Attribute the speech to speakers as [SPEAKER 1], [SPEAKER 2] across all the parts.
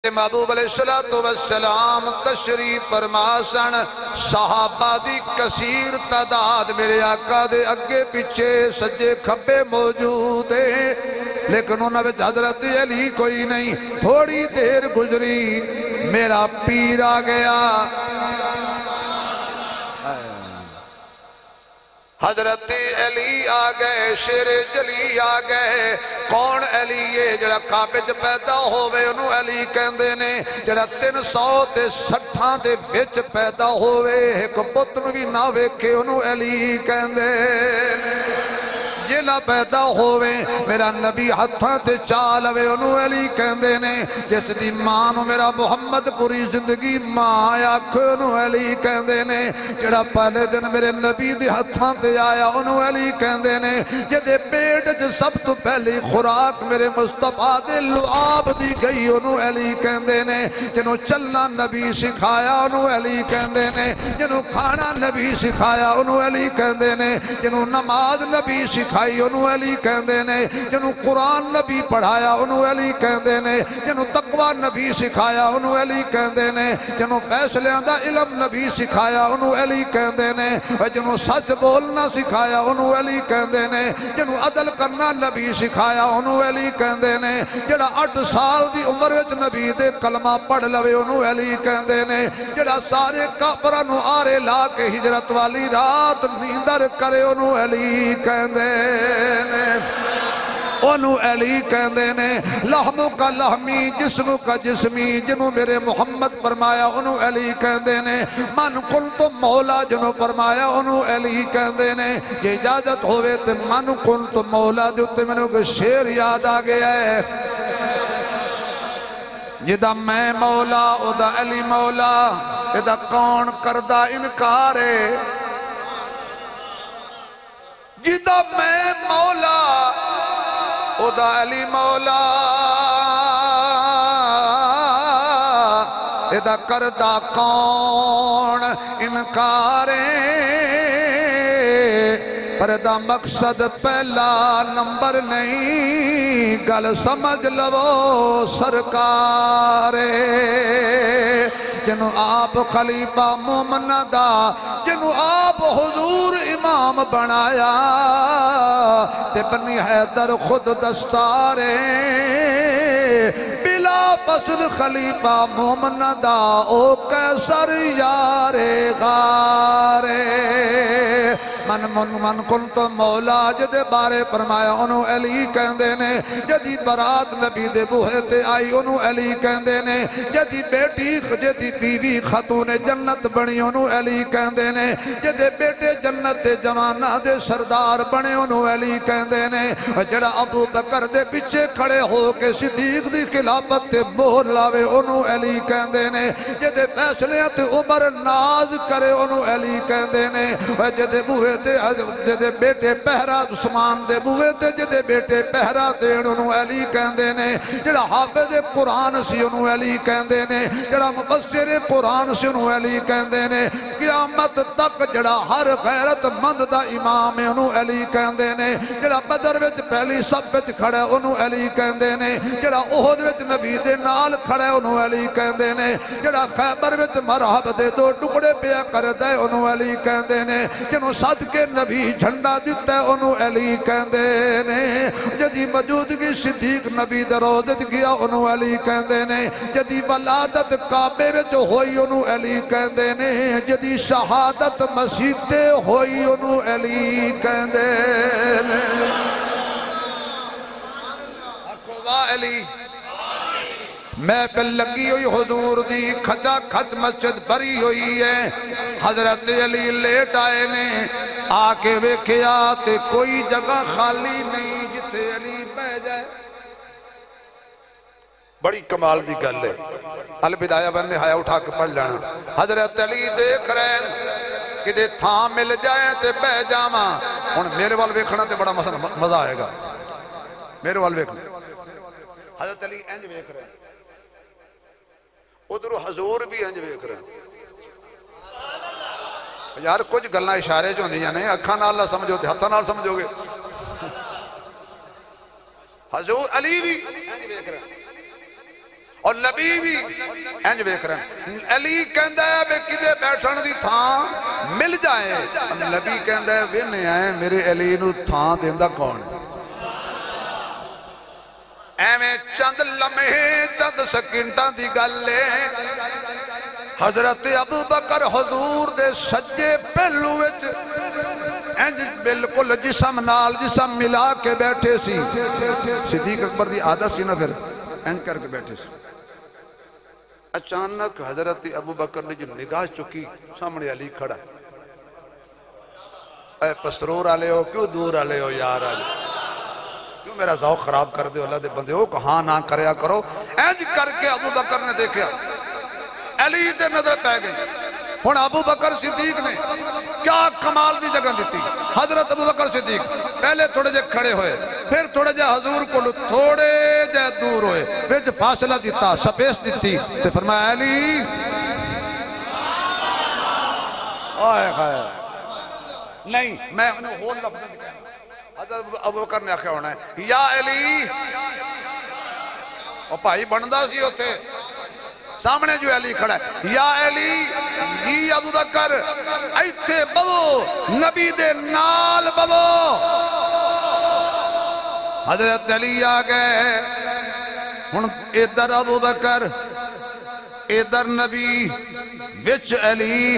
[SPEAKER 1] تے محبوب علیہ السلام تشریف فرما سن صحابہ دی کثیر تعداد میرے آقا دے اگے پیچھے سجے کھبے موجود ہیں لیکن انہوں نے حضرت علی کوئی نہیں تھوڑی دیر گزری میرا پیر آ گیا حضرت علی آ گئے شیر جلی آ گئے کون علی ہے جڑا کعبے پیدا ہوئے انہوں علی کہندے نے جڑا 360 دے وچ پیدا ہوئے ایک پتر بھی نہ ویکھے انہوں علی کہندے یہ نہ پیدا ہوئے میرا نبی ہتھاں تے چالوے انہوں علی کہندے نے جس دی ماں نو میرا محمد پوری زندگی ماں آکھو انہوں علی کہندے نے جڑا پہلے دن میرے نبی دی ہتھاں تے آیا انہوں علی کہندے نے جدے پیٹ جو سب تو پہلی خوراک میرے مصطفیٰ دے لعاب دی گئی انہوں علی کہندے نے جنہوں چلنا نبی سکھایا انہوں علی کہندے نے جنہوں کھانا نبی سکھایا انہوں علی کہندے نے جنہوں نماز نبی سکھایا انہوں علی کہندے نے جنہوں قرآن نبی پڑھایا انہوں علی کہندے نے جنہوں تقوی نبی سکھایا انہوں علی کہندے نے جنہوں فیصلے دا علم نبی سکھایا انہوں علی کہندے نے جنہوں سچ بولنا سکھایا انہوں علی کہندے نے جنہوں عدل کرنا نبی سکھایا انہوں علی کہندے نے جڑا 8 سال دی عمر وچ نبی دے کلمہ پڑھ لوے انہوں علی کہندے نے جڑا سارے کافرانو آرے لا کے ہجرت والی رات نیندر کرے انہوں علی کہندے انہوں علی کہندے نے لحم کا لحمی جسم کا جسمی جنہوں میرے محمد فرمایا انہوں علی کہندے نے من کنت مولا جنہوں فرمایا انہوں علی کہندے نے یہ اجازت ہوئے تے من کنت مولا دیتے میں نے شیر یاد آگیا ہے جدہ میں مولا ادھا علی مولا ادھا کون کردہ انکارے جدہ میں مولا ادھا علی مولا ادھا کردہ کون انکارے پر دا مقصد پہلا نمبر نہیں گل سمجھ لو سرکارے جنہوں آپ خلیفہ مومن دا جنہوں آپ حضور امام بنایا تے بنی حیدر خود دستارے بلا فصل خلیفہ مومن دا او کیسر یارے غارے من کنت مولا جدے بارے فرمایا انہوں علی کہندے نے جدی برات نبی دے بوہے تے آئی انہوں علی کہندے نے جدی بیٹی جدی بیوی خاتون جنت بنی انہوں علی کہندے نے جدے بیٹے جنت دے جوانہ دے سردار بنے انہوں علی کہندے نے جڑا ابو بکر دے پچھے کھڑے ہو کے صدیق دی خلافت تے مہر لاوے انہوں علی کہندے نے جدے فیصلے تے عمر ناز کرے انہوں علی کہندے نے جدے بوہے جدے بیٹے پہرا عثمان دے بوئے تے جدے بیٹے پہرا دین انہوں علی کہندے نے جڑا حافظ قرآن سی انہوں علی کہندے نے جڑا مفسر قرآن سی انہوں علی کہندے نے قیامت تک جڑا ہر غیرت مند دا امام انہوں علی کہندے نے جڑا بدر وچ پہلی سب وچ کھڑا انہوں علی کہندے نے جڑا احد وچ نبی دے نال کھڑا انہوں علی کہندے نے جڑا خیبر وچ مرحب دے 2 ٹکڑے پیا کر دے انہوں علی کہندے نے جنہوں صدقے نبی جھنڈا دیتا ہے انہوں علی کہندے نے جدی موجودگی صدیق نبی دروزت گیا انہوں علی کہندے نے جدی ولادت کعبے وچ ہوئی انہوں علی کہندے نے جدی شہادت مسجد ہوئی انہوں علی کہندے نے آکھو واہ علی محفل لگی ہوئی حضور دی کھجا کھج مسجد بری ہوئی ہے حضرت علی لیٹ آئے نے آکے ویکھیا تے کوئی جگہ خالی نہیں جتے علی بہ جائے بڑی کمال دی گل ہے البدایہ بن نہایا اٹھا کے پڑھ لینا حضرت علی دیکھ رہے ہیں کہ دے تھاں مل جائے تے بہ جاما ان میرے وال ویکھنا تے بڑا مزہ آئے گا میرے وال ویکھنا حضرت علی انج ویکھ رہے ہیں ادھر حضور بھی انج ویکھ رہے ہیں یار کچھ گلنا اشارے جو ہوندی جانے اکھاں نال نہ سمجھو تے ہتھاں نال سمجھو گے حضور علی بھی انج ویکھ رہے ہیں اور نبی بھی اینج بیک رہے ہیں علی کہندہ ہے بے کدے بیٹھن دی تھاں مل جائے نبی کہندہ ہے وینے آئے میرے علی نو تھاں دیندہ کون ایویں چند لمحے چند سکنٹاں دی گلے حضرت ابو بکر حضور دے سجے پہلو وچ اینج بالکل جسم نال جسم ملا کے بیٹھے سی صدیق اکبر دی عادت سی نا پھر اینج کر کے بیٹھے سی اچانک حضرت ابو بکر نے جو نگاہ چکی سامنے علی کھڑا اے پسرور آلے ہو کیوں دور آلے ہو یار آلے کیوں میرا ذوق خراب کر دے اللہ دے بندے ہو کہاں نہ کریا کرو اینج کر کے ابو بکر نے دیکھا علی دے نظر پہ گئی ہون ابو بکر صدیق نے کیا کمال دی جگہ دیتی حضرت ابو بکر صدیق پہلے تھوڑے جے کھڑے ہوئے پھر تھوڑے جے حضور کو تھوڑے جے دور ہوئے پھر جے فاصلہ دیتا سپیس دیتی تو فرمایا علی آئے خیر نہیں میں انہوں ہول لفظ دکھایا حضرت ابو بکر نے آخیا ہونا ہے یا علی اور بھائی بندہ سی ہوتے سامنے جو علی کھڑا ہے یا علی یہ ابو بکر ایتھے بو نبی دے نال بو حضرت علی آگئے ہن ادھر ابو بکر ادھر نبی وچ علی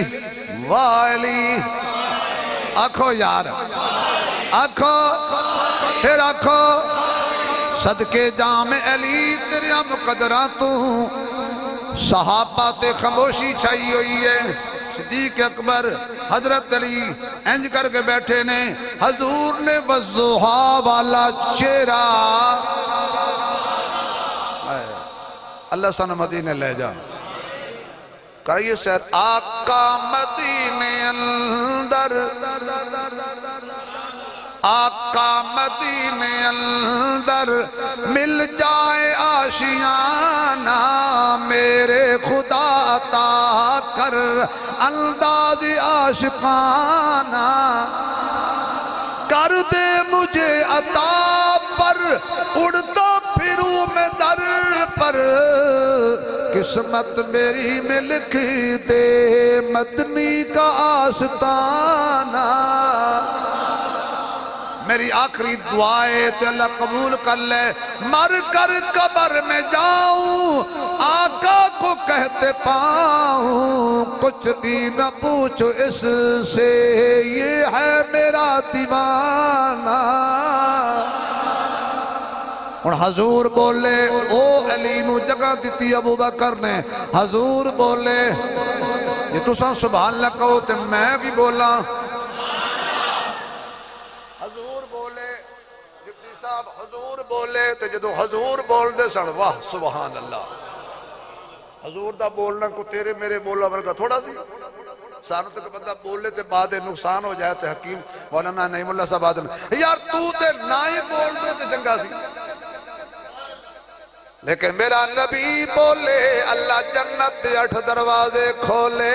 [SPEAKER 1] واہ علی آکھو یار آکھو پھر آکھو صدقے جام علی تیرے مقدرہ تو صحابہ تے خاموشی چاہیے ہوئی ہے صدیق اکبر حضرت علی انج کر کے بیٹھے نے حضور نے وضحا والا چہرہ اللہ سن مدینے لے جا کریے سیر آقا مدینے اندر آقا مدینے اندر مل جائے آشیانہ میرے خدا عطا کر انداز عاشقانہ کر دے مجھے عطا پر اڑتا پھروں میں در پر قسمت میری میں لکھ دے مدنی کا آستانہ میری آخری دعائے تے اللہ قبول کر لے مر کر قبر میں جاؤں آقا کو کہتے پاؤں کچھ بھی نہ پوچھو اس سے یہ ہے میرا دیوانہ اور حضور بولے او علی نو جگہ دیتی ابو بکر نے حضور بولے یہ تو ساں سبحان اللہ کہو تے میں بھی بولا حضور بولے تو جدو حضور بول دے سن واہ سبحان اللہ حضور دا بولنا کو تیرے میرے بولنا ورگا تھوڑا سی سانو تک بندہ بولے تے بعد نقصان ہو جائے تے حکیم مولانا نعیم اللہ صاحب آدم یار تو تے نائی بول دے تے چنگا سی لیکن میرا نبی بولے اللہ جنت 8 دروازے کھولے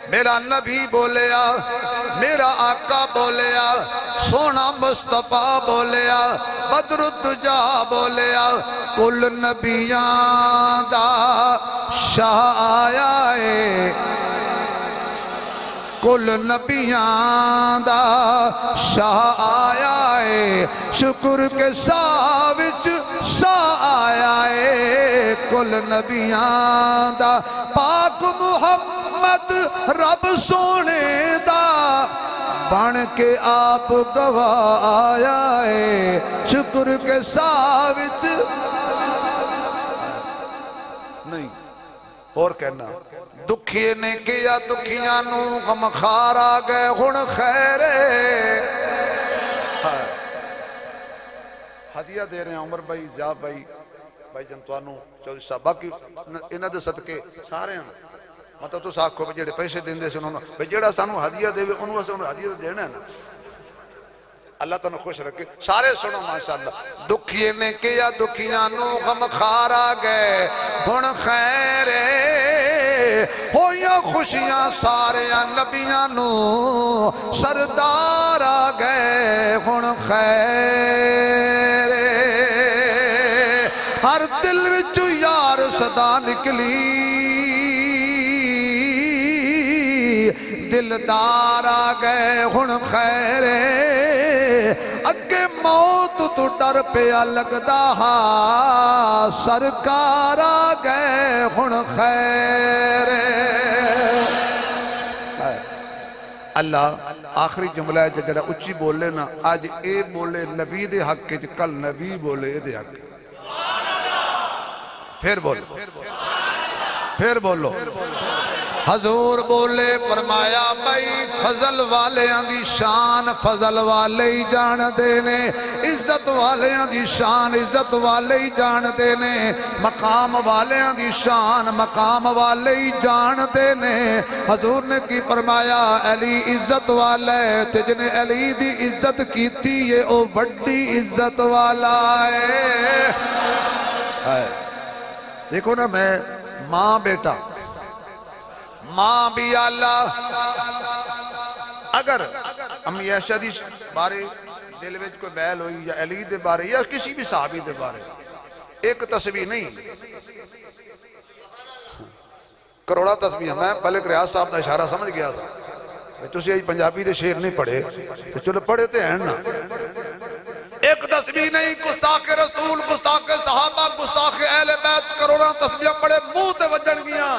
[SPEAKER 1] میرا نبی بولیا میرا آقا بولیا سونا مصطفیٰ بولیا بدر الدجا بولیا کل نبیان دا شاہ آیا ہے کل نبیان دا شاہ آیا ہے شکر کے ساوچ سا آیا ہے کل نبیان دا پاک محمد رب سونے دا بن کے آپ گواہ آیا ہے شکر کے ساوچ نہیں اور کہنا دکھیے نے کیا دکھیاں نو غم خار آ گئے ہن خیرے ہدیہ دے رہے ہیں عمر بھائی جا بھائی بھائی جنتوانو چودھری صاحب باقی انہاں دے صدقے سارے ہیں مطلب تو ساکھو بھی جڑے پیسے دیں دے سے انہوں نے جڑا سانو ہدیہ دے ہوئے انہوں سے انہوں ہدیہ دینا ہے نا اللہ تعالیٰ خوش رکھے سارے سنو ماشاءاللہ دکھیے نے کیا دکھیاں نو غم خار آ گئے ہن خیرے ہویاں خوشیاں سارے نبیاں نو سردار آ گئے ہن خیرے ہر دل وچوں یار صدا نکلی دلدار آ گئے ہن خیر اگے موت تو ڈر پیا لگدا ہا سرکار آ گئے ہن خیر اللہ آخری جملہ ہے جڑا اچھی بولے نا آج اے بولے نبی دے حق کے کل نبی بولے اے دے حق پھر بولو حضور بولے فرمایا بھائی فضل والے دی شان فضل والے ہی جان دینے عزت والے دی شان عزت والے ہی جان دینے مقام والے دی شان مقام والے ہی جان دینے حضور نے کی فرمایا علی عزت والا ہے تے جن علی دی عزت کیتی ہے او بڑی عزت والا ہے دیکھو نا میں ماں بیٹا ماں بھی اللہ اگر امی عائشہ دی بارے دل وچ کوئی بیل ہوئی یا علی دے بارے یا کسی بھی صحابی دے بارے ایک تسبیح نہیں کروڑا تسبیح میں پہلے ریاض صاحب دا اشارہ سمجھ گیا تھا تسی آج پنجابی دے شعر نہیں پڑھے تو چلو پڑھے تے ہیں نا ایک تسبیح نہیں گستاخ رسول گستاخ صحابہ گستاخ اہل بیت کروڑا تسبیح پڑھے منہ تے وجن گیا